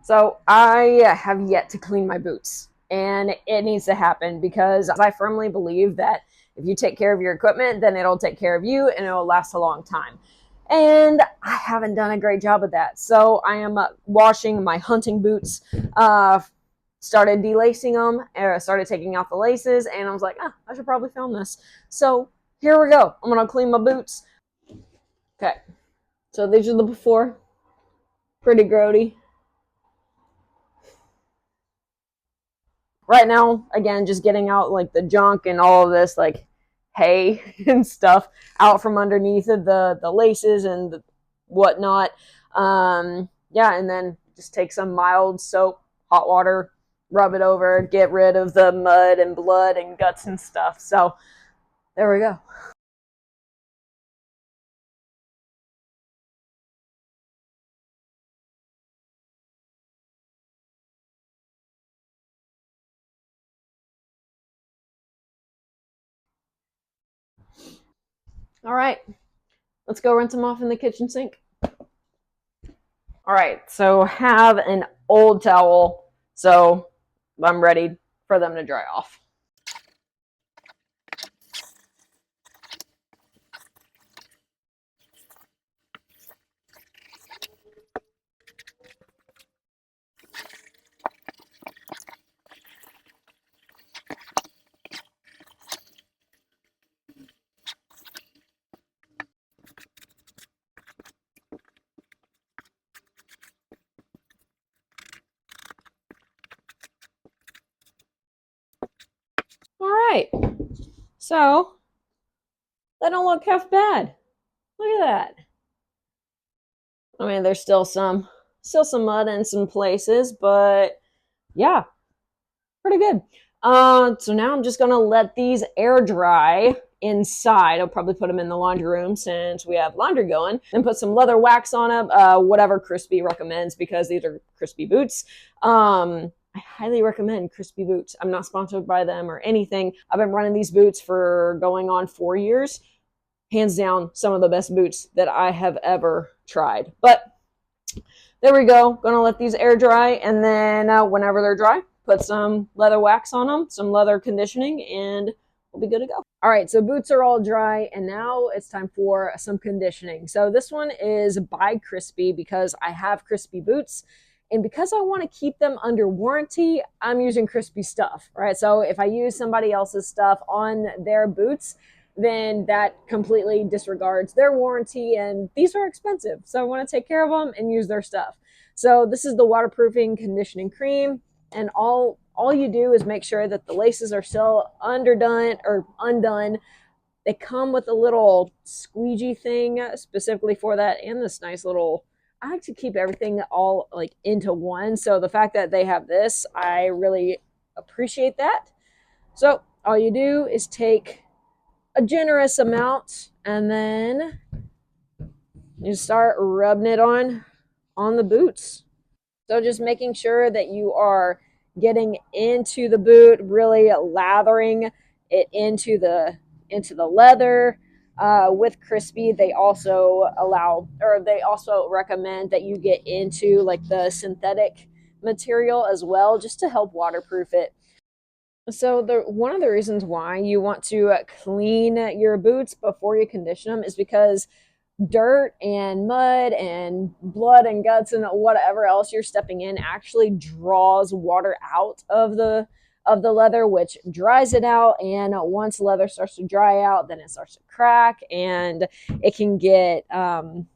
So I have yet to clean my boots, and it needs to happen because I firmly believe that if you take care of your equipment, then it'll take care of you and it'll last a long time. And I haven't done a great job of that. So I am washing my hunting boots, uh, started delacing them, started taking out the laces, and I was like, I should probably film this. So here we go. I'm going to clean my boots. Okay, so these are the before. Pretty grody. Right now, again, just getting out like the junk and all of this like hay and stuff out from underneath of the laces and the whatnot. Yeah, and then just take some mild soap, hot water, rub it over, get rid of the mud and blood and guts and stuff. So there we go. All right, let's go rinse them off in the kitchen sink. All right, so have an old towel, so I'm ready for them to dry off. All right, so they don't look half bad. Look at that. I mean, there's still some mud in some places, but yeah, pretty good. So now I'm just gonna let these air dry inside. I'll probably put them in the laundry room since we have laundry going, and put some leather wax on them, whatever Crispy recommends because these are Crispy boots. I highly recommend Crispy boots. I'm not sponsored by them or anything. I've been running these boots for going on 4 years. Hands down, some of the best boots that I have ever tried. But there we go. Gonna let these air dry, and then whenever they're dry, put some leather wax on them, some leather conditioning, and we'll be good to go. All right, so boots are all dry, and now it's time for some conditioning. So this one is by Crispy because I have Crispy boots. And because I want to keep them under warranty, I'm using Crispy stuff, right? So if I use somebody else's stuff on their boots, then that completely disregards their warranty, and these are expensive, so I want to take care of them and use their stuff. So this is the waterproofing conditioning cream, and all you do is make sure that the laces are still underdone or undone. They come with a little squeegee thing specifically for that, and this nice little, I like to keep everything all like into one, so the fact that they have this, I really appreciate that. So all you do is take a generous amount, and then you start rubbing it on the boots. So just making sure that you are getting into the boot, really lathering it into the leather. With Crispy, they also allow, or they also recommend that you get into like the synthetic material as well, just to help waterproof it. So the one of the reasons why you want to clean your boots before you condition them is because dirt and mud and blood and guts and whatever else you're stepping in actually draws water out of the leather, which dries it out. And once leather starts to dry out, then it starts to crack and it can get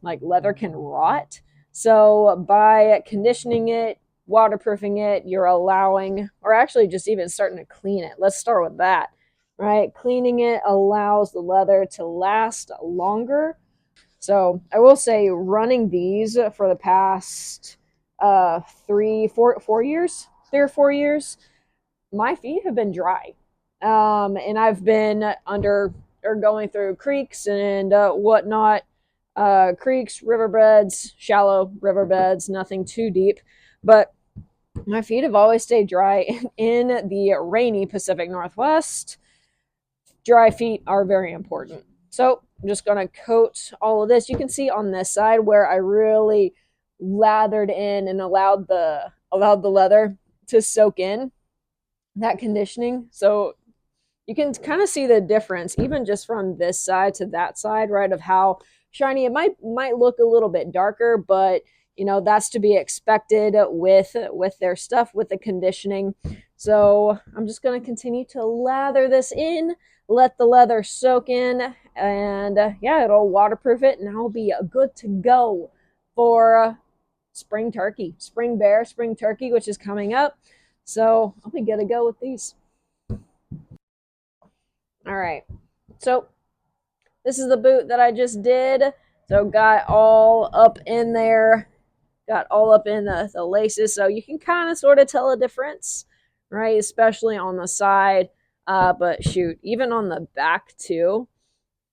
like leather can rot. So by conditioning it, waterproofing it, you're allowing, or actually just even starting to clean it. Let's start with that, right? Cleaning it allows the leather to last longer. So I will say, running these for the past 3 or 4 years, my feet have been dry, and I've been under or going through creeks and whatnot. Creeks, riverbeds, shallow riverbeds, nothing too deep, but my feet have always stayed dry in the rainy Pacific Northwest. Dry feet are very important. So I'm just going to coat all of this. You can see on this side where I really lathered in and allowed allowed the leather to soak in that conditioning. So you can kind of see the difference even just from this side to that side, right, of how shiny it might look a little bit darker, but that's to be expected with their stuff, with the conditioning. So I'm just going to continue to lather this in, let the leather soak in, and yeah, it'll waterproof it, and I'll be good to go for spring bear, spring turkey, which is coming up. So I'll be good to go with these. All right, so this is the boot that I just did. So got all up in there, got all up in the laces. So you can kind of sort of tell a difference, right? Especially on the side. But shoot, even on the back too.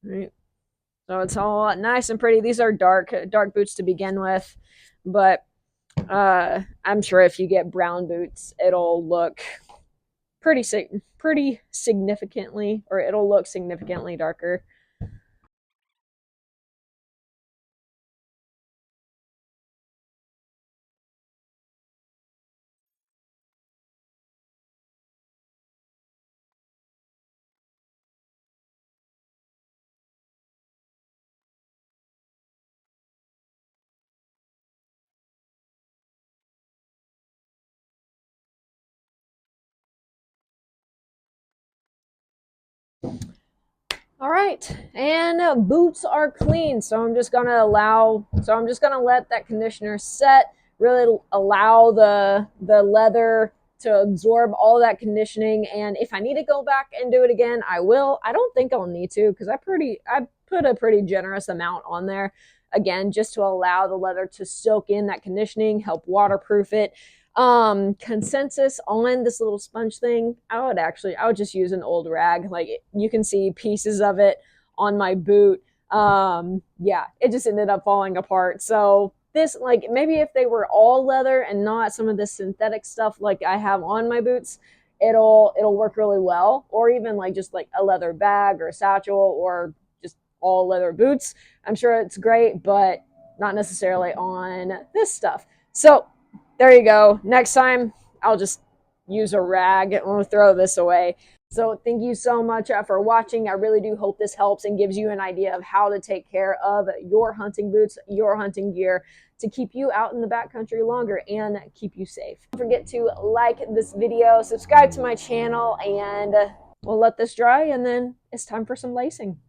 Right. So it's all nice and pretty. These are dark boots to begin with. But I'm sure if you get brown boots, it'll look pretty significantly, or it'll look significantly darker. All right, and boots are clean, so I'm just gonna let that conditioner set, really allow the leather to absorb all that conditioning. And if I need to go back and do it again, I will. I don't think I'll need to, because I put a pretty generous amount on there, again, just to allow the leather to soak in that conditioning, help waterproof it. Consensus on this little sponge thing, I would just use an old rag. Like, you can see pieces of it on my boot. Yeah, it just ended up falling apart. So this, like, maybe if they were all leather and not some of this synthetic stuff like I have on my boots, it'll work really well. Or even like just like a leather bag or a satchel, or just all leather boots, I'm sure it's great, but not necessarily on this stuff. So there you go. Next time, I'll just use a rag and we'll throw this away. So thank you so much for watching. I really do hope this helps and gives you an idea of how to take care of your hunting boots, your hunting gear, to keep you out in the backcountry longer and keep you safe. Don't forget to like this video, subscribe to my channel, and we'll let this dry, and then it's time for some lacing.